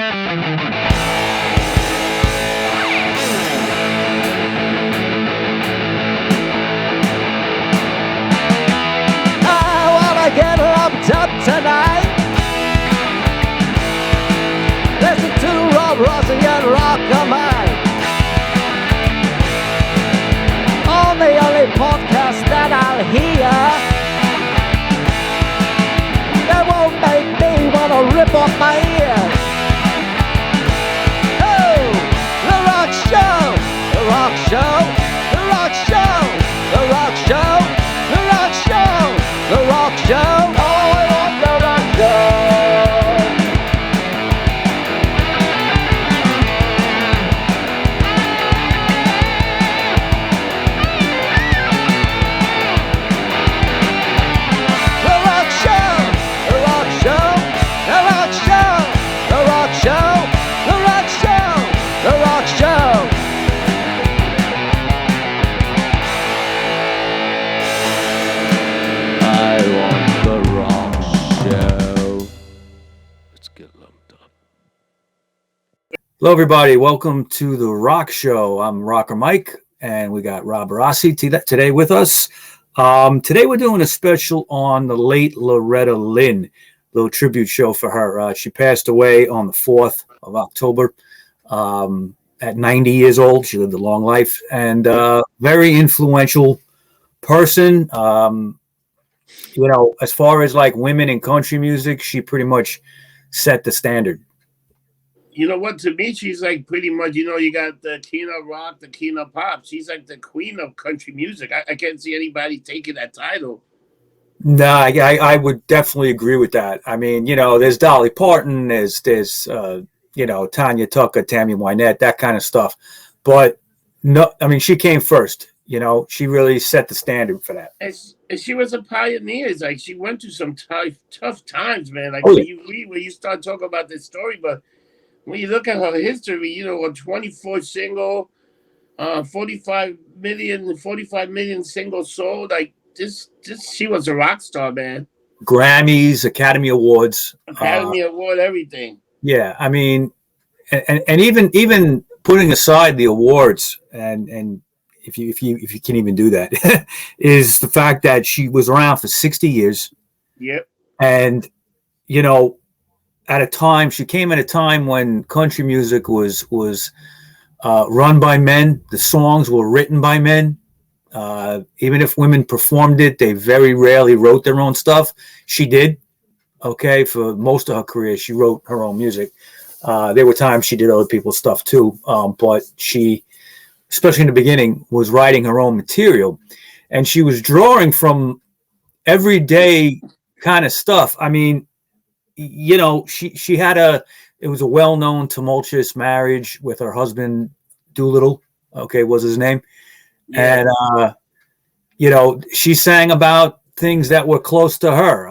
Get lumped up tonight. Listen to Rob Rossi and Rock a Mine on the only podcast that I'll hear that won't make me wanna rip off my ears. Oh, the Rock Show, the Rock Show, the Rock Show, the Rock Show, the Rock Show. The Rock Show, oh, I want the Rock Show. The Rock Show, the Rock Show, the Rock Show, the Rock Show, the Rock Show, the Rock Show. I want the Rock Show. Let's get lumped up. Hello, everybody. Welcome to the Rock Show. I'm Rocker Mike, and we got Rob Rossi today with us. Today we're doing a special on the late Loretta Lynn, little tribute show for her. She passed away on the 4th of October at 90 years old. She lived a long life and very influential person. You know, as far as like women in country music, she pretty much set the standard. You know what? To me, she's like pretty much, you know, you got the king of rock, the king of pop. She's like the queen of country music. I can't see anybody taking that title. No, I would definitely agree with that. I mean, you know, there's Dolly Parton, there's you know, Tanya Tucker, Tammy Wynette, that kind of stuff. But no, I mean, she came first. You know, she really set the standard for that. And she was a pioneer. It's like she went through some tough times, man. Like when you start talking about this story, but when you look at her history, you know, a 24 single, 45 million singles sold. Like this, she was a rock star, man. Grammys, Academy Awards, Award, everything. Yeah, I mean, and even putting aside the awards and if you can even do that, is the fact that she was around for 60 years. Yep. And, you know, she came at a time when country music was run by men. The songs were written by men. Even if women performed it, they very rarely wrote their own stuff. She did. Okay. For most of her career, she wrote her own music. There were times she did other people's stuff too. But she, especially in the beginning, was writing her own material, and she was drawing from everyday kind of stuff. I mean, you know, she had it was a well-known tumultuous marriage with her husband, Doolittle, okay, was his name. Yeah. And, you know, she sang about things that were close to her,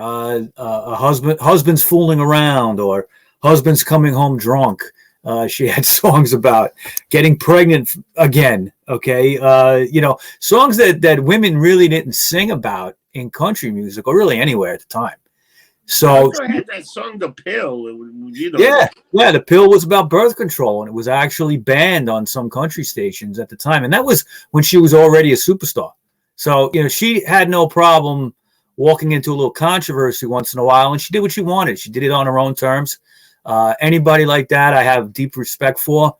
husband's fooling around, or husband's coming home drunk. She had songs about getting pregnant again. Okay. You know, songs that women really didn't sing about in country music or really anywhere at the time. So I had that song, The Pill. You know. Yeah. The Pill was about birth control, and it was actually banned on some country stations at the time. And that was when she was already a superstar. So, you know, she had no problem walking into a little controversy once in a while, and she did what she wanted. She did it on her own terms. Anybody like that, I have deep respect for.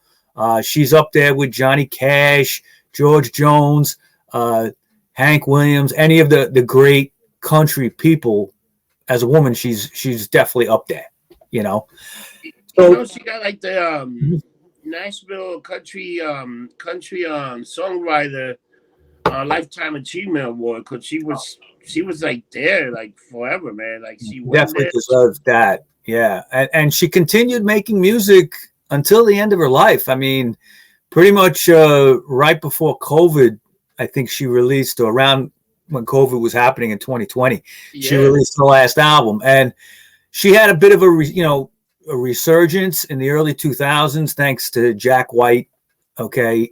She's up there with Johnny Cash, George Jones, Hank Williams, any of the great country people. As a woman, she's definitely up there, you know. So, you know, she got like the Nashville country songwriter Lifetime Achievement Award, because she was like there like forever, man. Like she definitely deserved that. Yeah, and she continued making music until the end of her life. I mean, pretty much right before COVID, I think she released, or around when COVID was happening in 2020, she released the last album, and she had a bit of a resurgence in the early 2000s thanks to Jack White. Okay,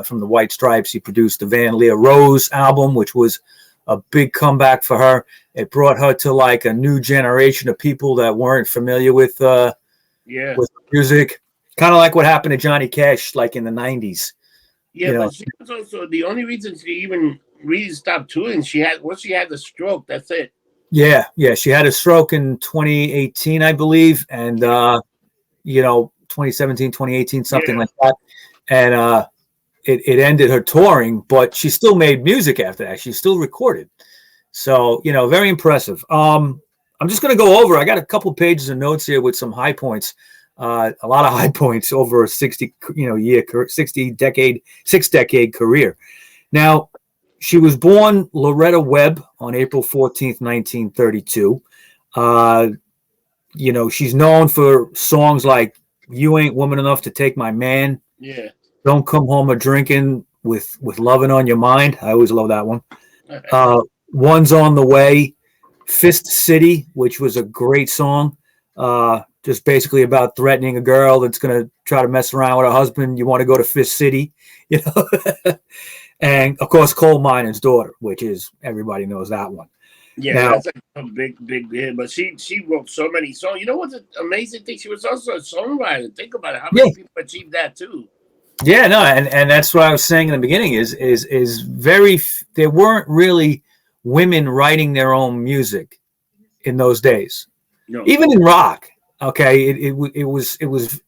from the White Stripes, he produced the Van Lear Rose album, which was a big comeback for her. It brought her to like a new generation of people that weren't familiar with Yeah. with music, kind of like what happened to Johnny Cash, like in the 90s. Yeah, You know? but she was also the only reason she even really stopped touring. She had the stroke. That's it. Yeah, she had a stroke in 2018, I believe, and 2017, 2018, something like that, and it ended her touring, but she still made music after that. She still recorded, so very impressive. I'm just going to go over. I got a couple pages of notes here with some high points, a lot of high points over a 6-decade career. Now, she was born Loretta Webb on April 14th, 1932. She's known for songs like "You Ain't Woman Enough to Take My Man," Yeah. "Don't Come Home A-Drinkin" with "Lovin' on Your Mind." I always love that one. "One's on the Way," "Fist City," which was a great song. Just basically about threatening a girl that's going to try to mess around with her husband. You want to go to Fist City, And of course, "Coal Miner's Daughter," which is, everybody knows that one. Yeah, now, that's a big hit. But she wrote so many songs. You know what's an amazing thing? She was also a songwriter. Think about it. How many people achieved that too? Yeah, no, and that's what I was saying in the beginning. Is very there weren't really women writing their own music in those days. No. Even in rock, okay, it was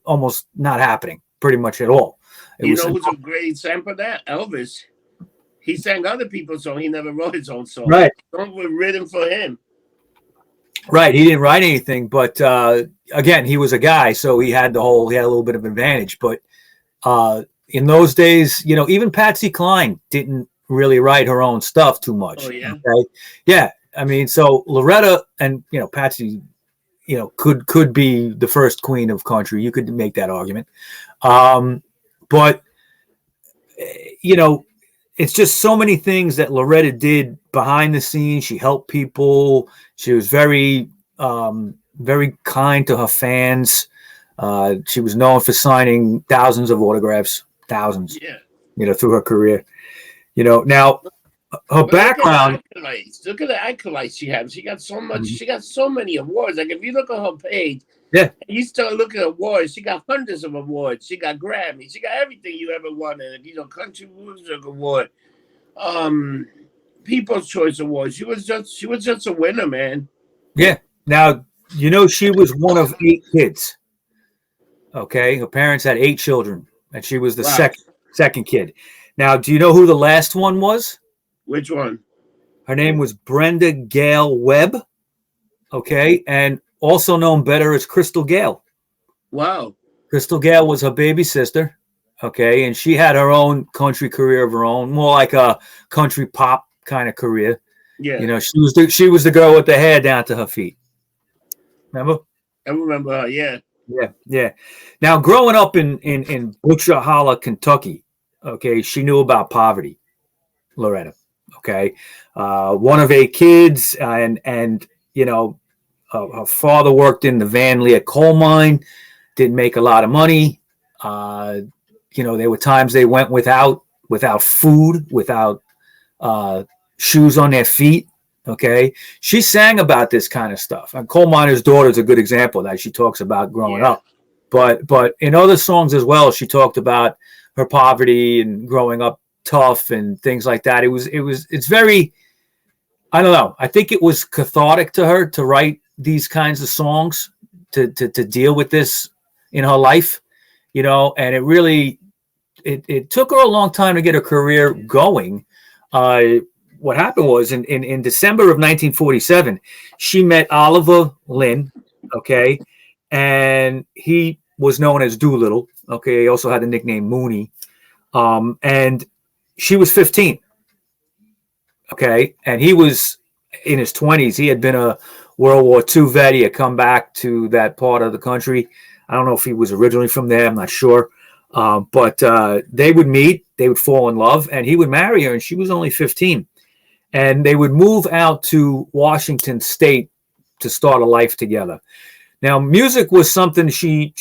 almost not happening pretty much at all. Who's a great example of that? Elvis. He sang other people's songs. He never wrote his own song. Right. Songs were written for him. Right. He didn't write anything, but again, he was a guy, so he had a little bit of advantage. But in those days, even Patsy Cline didn't really write her own stuff too much. Oh yeah. Okay? Yeah. I mean, so Loretta and Patsy, could be the first queen of country. You could make that argument. But it's just so many things that Loretta did behind the scenes. She helped people. She was very, very kind to her fans. She was known for signing thousands of autographs, thousands, through her career. Now her background. Look at the accolades she has. She got so much. Mm-hmm. She got so many awards. Like if you look at her page, and you start looking at awards. She got hundreds of awards. She got Grammy. She got everything you ever wanted. Country Music Award, People's Choice Award. She was just a winner, man. Yeah. Now she was one of 8 kids. Okay, her parents had 8 children, and she was the second kid. Now, do you know who the last one was? Which one? Her name was Brenda Gale Webb. Okay, and also known better as Crystal Gale. Wow. Crystal Gale was her baby sister. Okay, and she had her own country career of her own, more like a country pop kind of career. Yeah. She was the girl with the hair down to her feet. Remember? I remember her. Yeah. Yeah. Now, growing up in Butcher Holler, Kentucky, okay, she knew about poverty, Loretta. Okay, one of 8 kids, and her father worked in the Van Leer coal mine, didn't make a lot of money. There were times they went without food, without shoes on their feet. Okay, she sang about this kind of stuff. And Coal Miner's Daughter is a good example of that. She talks about growing up, but in other songs as well, she talked about her poverty and growing up tough and things like that. It's very, I don't know. I think it was cathartic to her to write these kinds of songs to deal with this in her life, and it really, it took her a long time to get her career going. What happened was in December of 1947, she met Oliver Lynn, okay, and he was known as Doolittle, okay. He also had the nickname Mooney, and she was 15, okay, and he was in his 20s. He had been a World War II vet. He had come back to that part of the country. I don't know if he was originally from there. I'm not sure, but they would meet, they would fall in love, and he would marry her, and she was only 15. And they would move out to Washington State to start a life together. Now, music was something she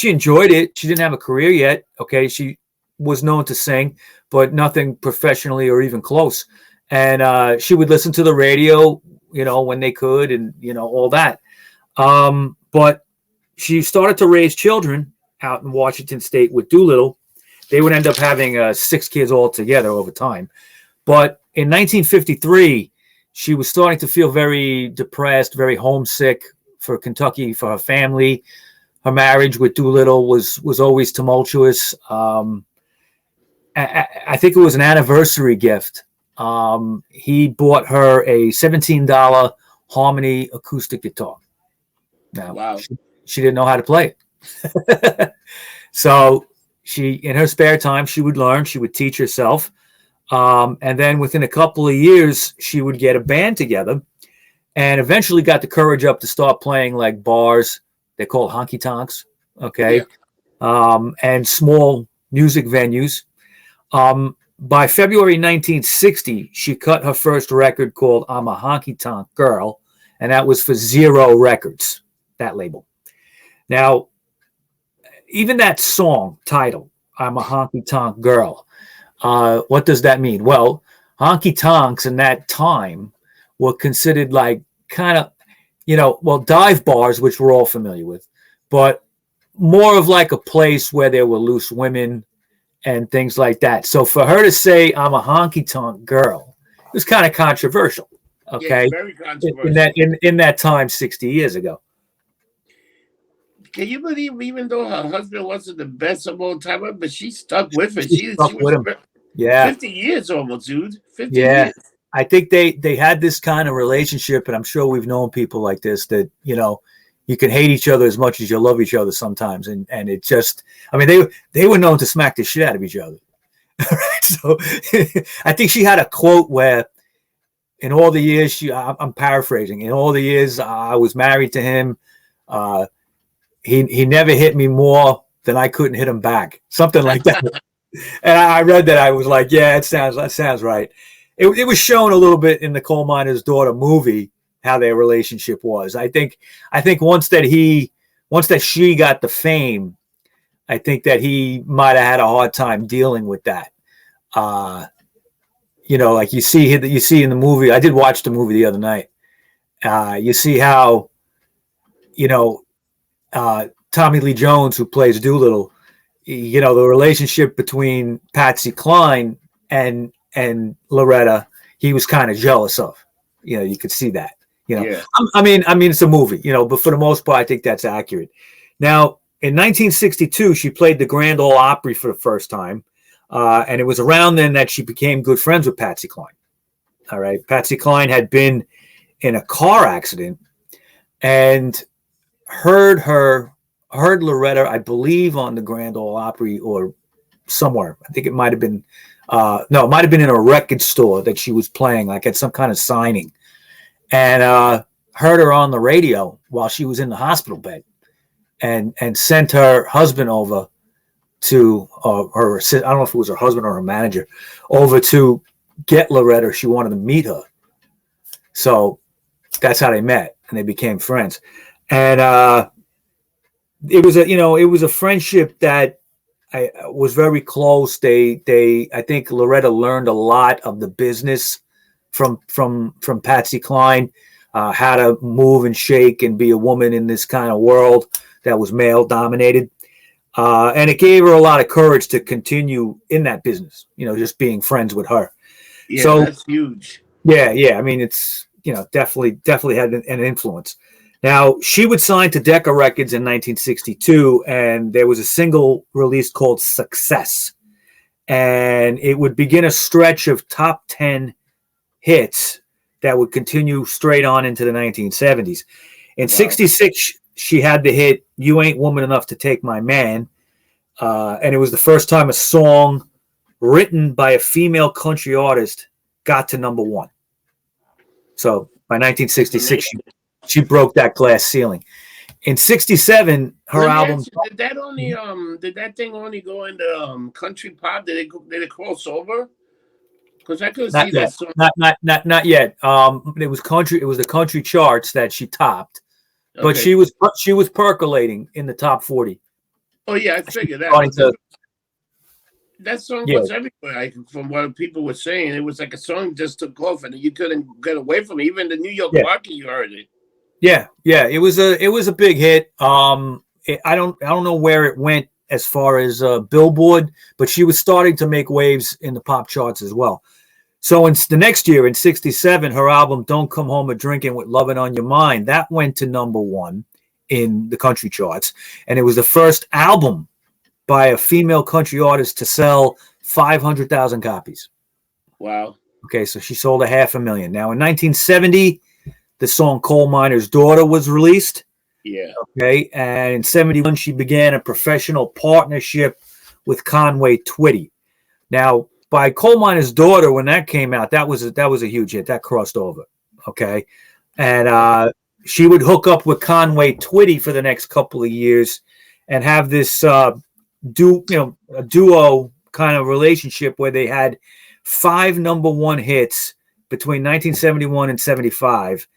enjoyed it. She didn't have a career yet. Okay. She was known to sing, but nothing professionally or even close. And she would listen to the radio, when they could, and, all that. But she started to raise children out in Washington State with Doolittle. They would end up having 6 kids altogether over time. But in 1953, she was starting to feel very depressed, very homesick for Kentucky, for her family. Her marriage with Doolittle was always tumultuous. I think it was an anniversary gift. He bought her a $17 Harmony acoustic guitar. Now, Wow. she didn't know how to play it. So she, in her spare time, she would learn, she would teach herself. And then within a couple of years, she would get a band together and eventually got the courage up to start playing like bars. They're called honky tonks. Okay. Yeah. And small music venues. By February 1960, she cut her first record called I'm a Honky Tonk Girl. And that was for Zero Records, that label. Now, even that song title, I'm a Honky Tonk Girl, what does that mean? Well, honky tonks in that time were considered like kind of, dive bars, which we're all familiar with, but more of like a place where there were loose women and things like that. So for her to say, I'm a honky tonk girl, it was kind of controversial. Okay. Yeah, very controversial. In that time, 60 years ago. Can you believe, even though her husband wasn't the best of all time, but she stuck with it? She stuck with him. Yeah. 50 years almost, dude. 50 yeah. years. I think they had this kind of relationship, and I'm sure we've known people like this that, you can hate each other as much as you love each other sometimes. And it just, I mean, they were known to smack the shit out of each other. So I think she had a quote where in all the years, I'm paraphrasing, in all the years I was married to him, he never hit me more than I couldn't hit him back. Something like that. And I read that. I was like, yeah, that sounds right. It was shown a little bit in the Coal Miner's Daughter movie, how their relationship was. I think once that she got the fame, I think that he might have had a hard time dealing with that. Like you see in the movie. I did watch the movie the other night. You see how, Tommy Lee Jones, who plays Doolittle, the relationship between Patsy Cline and Loretta, he was kind of jealous of. You could see that. Yeah. I mean, it's a movie, but for the most part, I think that's accurate. Now, in 1962, she played the Grand Ole Opry for the first time, and it was around then that she became good friends with Patsy Cline. All right, Patsy Cline had been in a car accident and heard Loretta, I believe, on the Grand Ole Opry or somewhere. I think it might have been, it might have been in a record store that she was playing, like at some kind of signing, and heard her on the radio while she was in the hospital bed, and sent her husband over to her. I don't know if it was her husband or her manager over to get Loretta. She wanted to meet her, so that's how they met, and they became friends. And it was a friendship that was very close. I think Loretta learned a lot of the business from Patsy Cline, how to move and shake and be a woman in this kind of world that was male dominated. And it gave her a lot of courage to continue in that business, just being friends with her. Yeah, so that's huge. Yeah. I mean, it's, definitely had an influence. Now, she would sign to Decca Records in 1962, and there was a single released called Success. And it would begin a stretch of top 10 hits that would continue straight on into the 1970s. In 66, she had the hit You Ain't Woman Enough to Take My Man. And it was the first time a song written by a female country artist got to number 1. So by 1966, she broke that glass ceiling. In 67, her album. Did that thing only go into country pop? Did it cross over? Because I couldn't see that song. Not yet. It was country. It was the country charts that she topped, but she was percolating in the top 40. Oh yeah, I figured that. That song was everywhere. From what people were saying, it was like a song just took off, and you couldn't get away from it. Even the New York market, you heard it. Yeah, it was a big hit. I don't know where it went as far as Billboard, but she was starting to make waves in the pop charts as well. So in the next year, in '67, her album "Don't Come Home A-Drinkin" with "Lovin' on Your Mind" that went to #1 in the country charts, and it was the first album by a female country artist to sell 500,000 copies. Wow. Okay, so she sold 500,000. Now in 1970, the song "Coal Miner's Daughter" was released. Yeah. Okay, and in '71, she began a professional partnership with Conway Twitty. Now, by "Coal Miner's Daughter," when that came out, that was a huge hit. That crossed over. Okay, and she would hook up with Conway Twitty for the next couple of years and have this a duo kind of relationship where they had 5 #1 hits between 1971 and '75.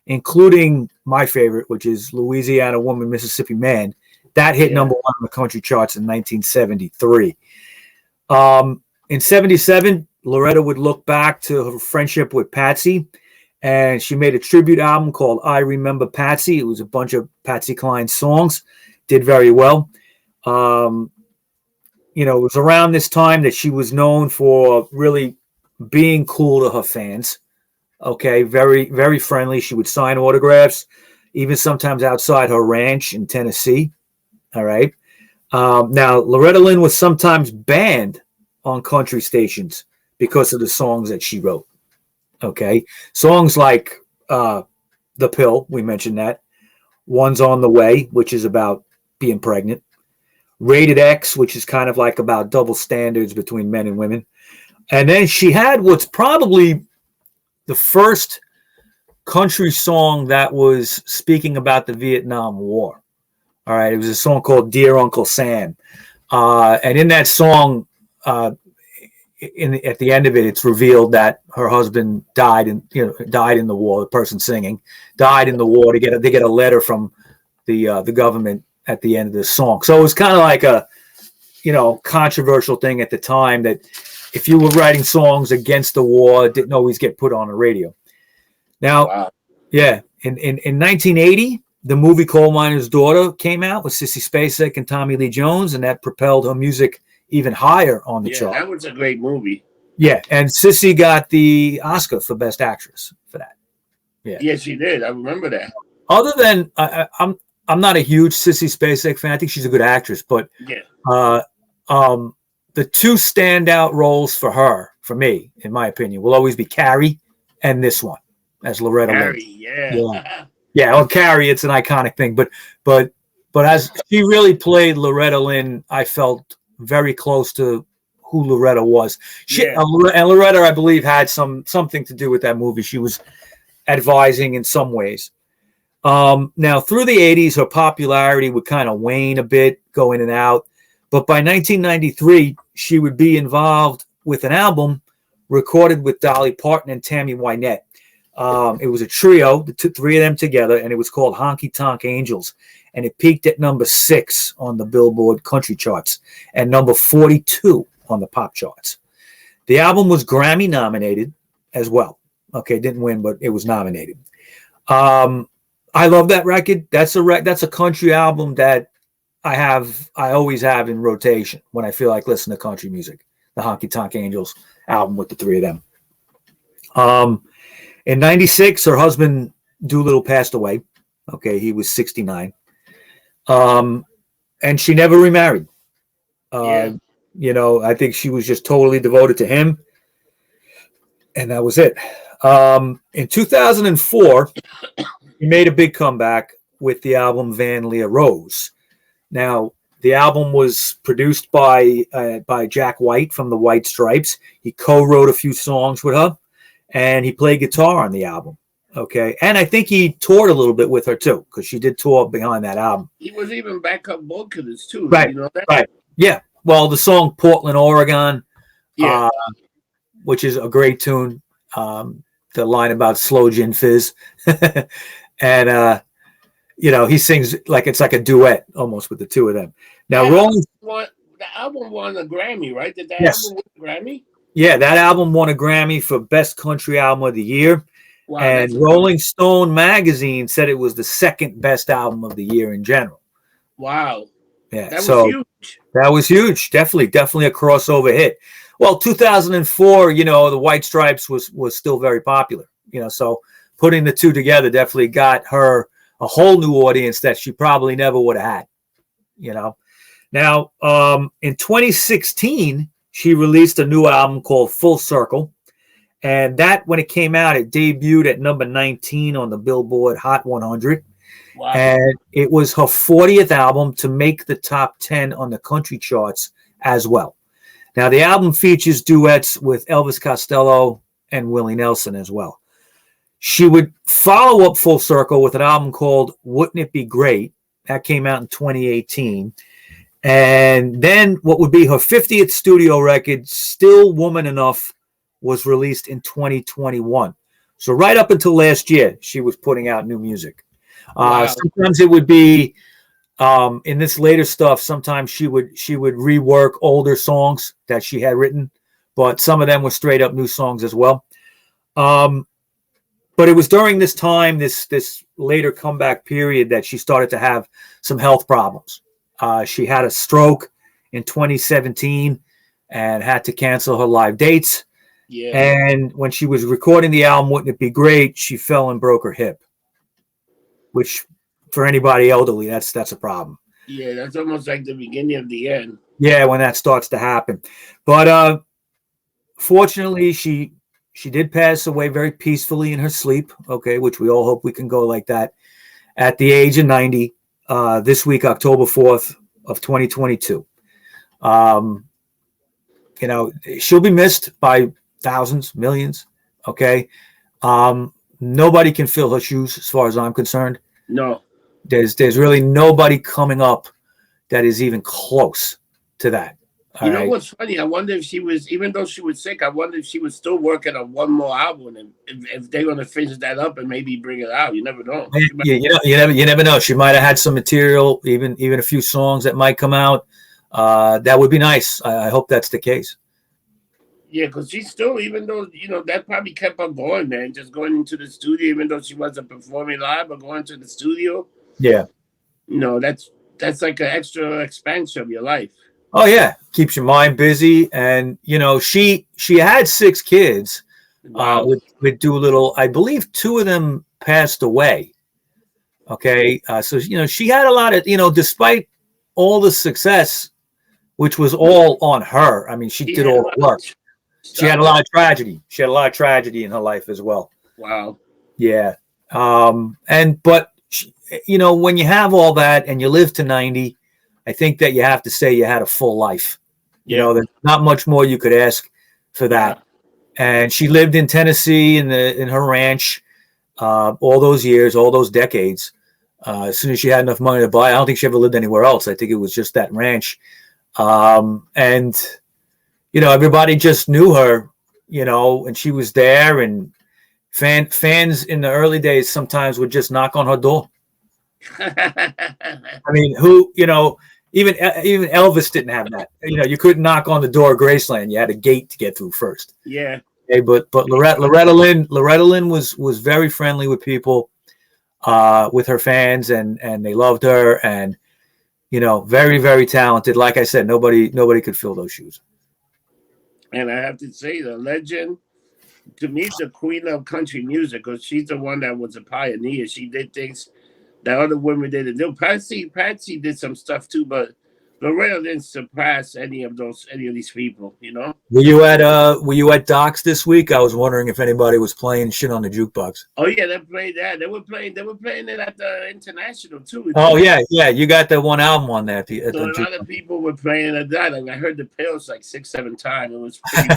Including my favorite, which is Louisiana Woman, Mississippi Man. That hit #1 on the country charts in 1973. In '77, Loretta would look back to her friendship with Patsy, and she made a tribute album called "I Remember Patsy." It was a bunch of Patsy Cline songs. Did very well. It was around this time that she was known for really being cool to her fans. Okay, very, very friendly. She would sign autographs, even sometimes outside her ranch in Tennessee. All right. Now, Loretta Lynn was sometimes banned on country stations because of the songs that she wrote. Okay. Songs like The Pill, we mentioned that. One's on the Way, which is about being pregnant. Rated X, which is kind of like about double standards between men and women. And then she had what's probably the first country song that was speaking about the Vietnam War. All right. It was a song called "Dear Uncle Sam." And in that song, at the end of it, it's revealed that her husband died in the war. The person singing died in the war. They get a letter from the government at the end of this song. So it was kind of like a, controversial thing at the time that if you were writing songs against the war, it didn't always get put on the radio. Now, Wow. Yeah, in 1980, the movie "Coal Miner's Daughter" came out with Sissy Spacek and Tommy Lee Jones, and that propelled her music even higher on the chart. That was a great movie. Yeah, and Sissy got the Oscar for Best Actress for that. Yeah, she did. I remember that. Other than I'm not a huge Sissy Spacek fan. I think she's a good actress, but the two standout roles for her, for me, in my opinion, will always be Carrie and this one as Loretta Lynn. Yeah. On Carrie, it's an iconic thing, but as she really played Loretta Lynn, I felt very close to who Loretta was. And Loretta, I believe, had something to do with that movie. She was advising in some ways. Now, through the '80s, her popularity would kind of wane a bit, go in and out. But by 1993, she would be involved with an album recorded with Dolly Parton and Tammy Wynette. It was a trio, the three of them together, and it was called Honky Tonk Angels. And it peaked at #6 on the Billboard country charts and #42 on the pop charts. The album was Grammy nominated as well. Okay, didn't win, but it was nominated. I love that record. That's a country album that I always have in rotation when I feel like listening to country music. The Honky Tonk Angels album with the three of them. In '96, her husband Doolittle passed away. Okay, he was 69. And she never remarried. I think she was just totally devoted to him. And that was it. In 2004, he made a big comeback with the album Van Lear Rose. Now, the album was produced by Jack White from the White Stripes. He co-wrote a few songs with her, and he played guitar on the album. Okay, and I think he toured a little bit with her too, because she did tour behind that album. He was even backup vocalist too. Right, you know that? Right. Yeah. Well, the song "Portland, Oregon," which is a great tune. The line about slow gin fizz, and he sings like it's like a duet almost with the two of them. Now, the album won a Grammy, right? Did that album win a Grammy? Yeah, that album won a Grammy for Best Country Album of the Year. Wow, and Rolling Stone magazine said it was the second best album of the year in general. Wow. Yeah, That was so huge. that was huge. Definitely a crossover hit. Well, 2004, the White Stripes was still very popular. So putting the two together definitely got her a whole new audience that she probably never would have had. Now, in 2016, she released a new album called Full Circle. And that, when it came out, it debuted at number 19 on the Billboard Hot 100. Wow. And it was her 40th album to make the top 10 on the country charts as well. Now, the album features duets with Elvis Costello and Willie Nelson as well. She would follow up Full Circle with an album called Wouldn't It Be Great? That came out in 2018. And then what would be her 50th studio record, Still Woman Enough, was released in 2021. So right up until last year, she was putting out new music. Wow. Sometimes it would be in this later stuff. Sometimes she would rework older songs that she had written, but some of them were straight up new songs as well. But it was during this time, this later comeback period, that she started to have some health problems. She had a stroke in 2017 and had to cancel her live dates. Yeah. And when she was recording the album, Wouldn't It Be Great?, she fell and broke her hip, which for anybody elderly, that's a problem. Yeah, that's almost like the beginning of the end. Yeah, when that starts to happen. But fortunately, she did pass away very peacefully in her sleep, okay, which we all hope we can go like that, at the age of 90, this week, October 4th of 2022. She'll be missed by thousands, millions, okay? Nobody can fill her shoes as far as I'm concerned. No. There's really nobody coming up that is even close to that. You know what's funny? I wonder if she was, even though she was sick, I wonder if she was still working on one more album, and if they're going to finish that up and maybe bring it out. You never know. You never know. She might have had some material, even a few songs that might come out. That would be nice. I hope that's the case. Yeah, because she's still, even though, that probably kept her going, man, just going into the studio, even though she wasn't performing live, but going to the studio. Yeah. That's like an extra expansion of your life. Oh yeah, keeps your mind busy, and she had 6 kids. Wow. With Doolittle. I believe 2 of them passed away. Okay, so she had a lot of despite all the success, which was all on her. I mean, she did all the work. She had a lot of tragedy. She had a lot of tragedy in her life as well. Wow. Yeah, but when you have all that and you live to 90. I think that you have to say you had a full life. There's not much more you could ask for that. Yeah. And she lived in Tennessee in her ranch all those years, all those decades. As soon as she had enough money to buy, I don't think she ever lived anywhere else. I think it was just that ranch. And everybody just knew her, and she was there. And fans in the early days sometimes would just knock on her door. I mean, even Elvis didn't have that. You couldn't knock on the door of Graceland. You had a gate to get through first. Yeah. Okay, but Loretta Lynn was very friendly with people, with her fans, and they loved her, and very, very talented. Like I said, nobody could fill those shoes. And I have to say, the legend, to me, the queen of country music, because she's the one that was a pioneer. She did things that other women didn't do. Patsy did some stuff too, but Loretta didn't surpass any of these people. Were you at Doc's this week? I was wondering if anybody was playing shit on the jukebox. Oh yeah, they played that. They were playing it at the International too. Oh yeah. You got that one album on there. So a lot of people were playing at that. Like, I heard the Pills like 6-7 times. It was pretty.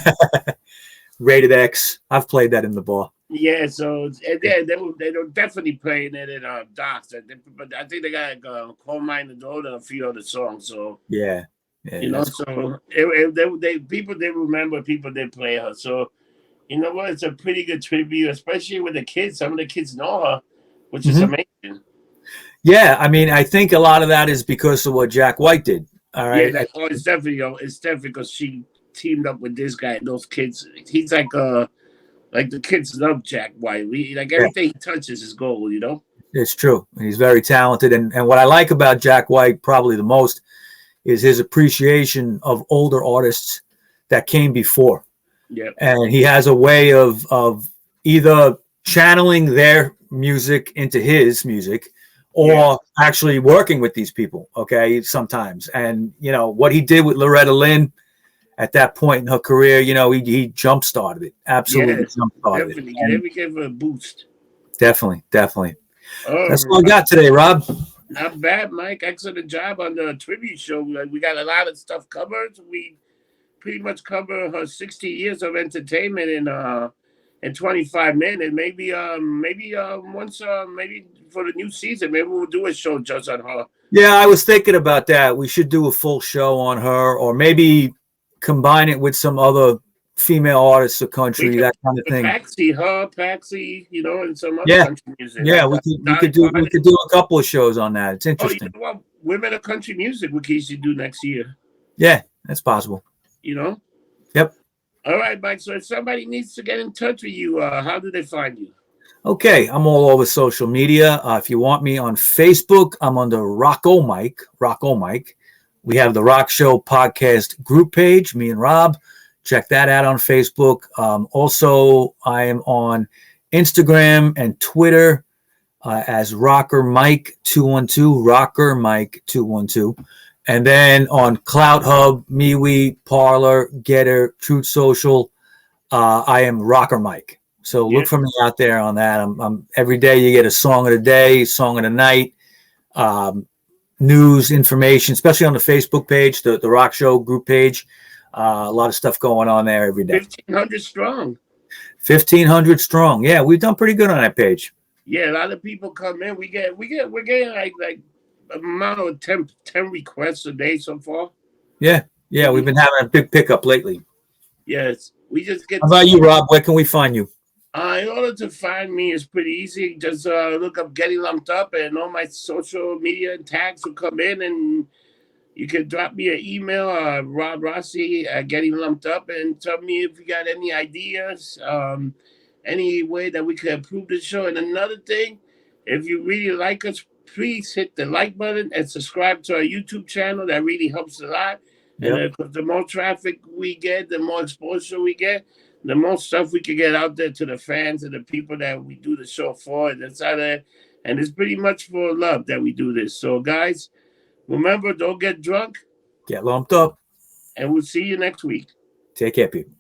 Rated X. I've played that in the bar. Yeah, so they were definitely playing it in Doc's. But I think they got Coal Mine and Gold and a few other songs. So yeah, so cool. People did remember, people did play her. So what, it's a pretty good tribute, especially with the kids. Some of the kids know her, which is amazing. Yeah, I mean, I think a lot of that is because of what Jack White did. All right, yeah, it's definitely because she teamed up with this guy and those kids. He's like the kids love Jack White. Everything he touches is gold, It's true. He's very talented. And what I like about Jack White probably the most is his appreciation of older artists that came before. Yeah. And he has a way of either channeling their music into his music or actually working with these people, okay, sometimes. And, you know, what he did with Loretta Lynn at that point in her career, you know, he jump-started it. Absolutely jump-started definitely. it. Let me give her a boost. Definitely. Oh, That's all I got today, Rob. not bad, Mike. Excellent job on the tribute show. We got a lot of stuff covered. We pretty much cover her 60 years of entertainment in 25 minutes. Maybe once maybe for the new season, maybe we'll do a show just on her. Yeah, I was thinking about that. We should do a full show on her, or maybe combine it with some other female artists of country, that kind of thing. Patsy, you know, and some other country music. Yeah, we could do a couple of shows on that. It's interesting. You know what? Women of country music we should do next year. Yeah, that's possible. You know? Yep. All right, Mike. So if somebody needs to get in touch with you, how do they find you? Okay, I'm all over social media. If you want me on Facebook, I'm under Rocco Mike. We have the Rock Show podcast group page, me and Rob. Check that out on Facebook. Also, I am on Instagram and Twitter as Rocker Mike 212, Rocker Mike 212. And then on Clout Hub, MeWe, Parler, Getter, Truth Social, I am Rocker Mike. So look for me out there on that. I'm every day you get a song of the day, song of the night, news, information, especially on the Facebook page, the Rock Show group page. A lot of stuff going on there every day. 1,500 strong. 1,500 strong. Yeah, we've done pretty good on that page. Yeah, a lot of people come in. We're getting like amount of 10 requests a day so far. Yeah, we've been having a big pickup lately. Yes, we just get. How about you, Rob? Where can we find you? In order to find me, it's pretty easy. Just look up Getting Lumped Up, and all my social media tags will come in, and you can drop me an email, Rob Rossi at Getting Lumped Up, and tell me if you got any ideas, any way that we can improve the show. And another thing, if you really like us, please hit the like button and subscribe to our YouTube channel. That really helps a lot. Yep. And the more traffic we get, the more exposure we get, the more stuff we can get out there to the fans and the people that we do the show for. And it's pretty much for love that we do this. So, guys, remember, don't get drunk. Get lumped up. And we'll see you next week. Take care, people.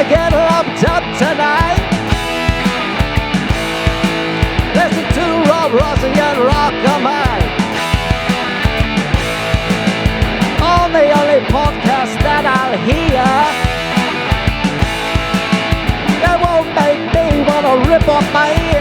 Get lumped up tonight. Listen to Rob Rossi and Rocker Mike on the only podcast that I'll hear that won't make me wanna rip off my ear.